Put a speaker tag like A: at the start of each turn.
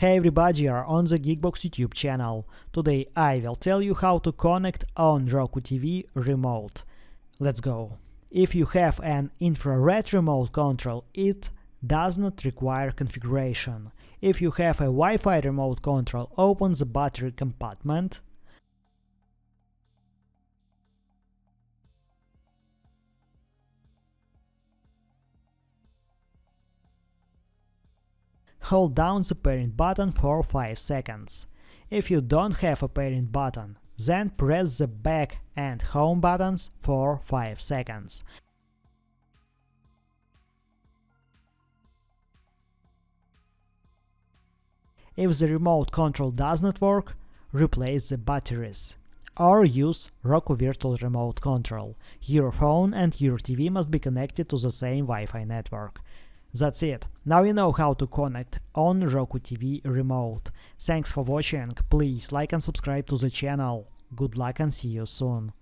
A: Hey everybody, you are on the GeekBox YouTube channel. Today I will tell you how to connect Onn Roku TV remote. Let's go. If you have an infrared remote control, it does not require configuration. If you have a Wi-Fi remote control, open the battery compartment. Hold down the parent button for 5 seconds. If you don't have a parent button, then press the back and home buttons for 5 seconds. If the remote control does not work, replace the batteries. Or use Roku Virtual Remote Control. Your phone and your TV must be connected to the same Wi-Fi network. That's it. Now you know how to connect Onn Roku TV remote. Thanks for watching. Please like and subscribe to the channel. Good luck and see you soon.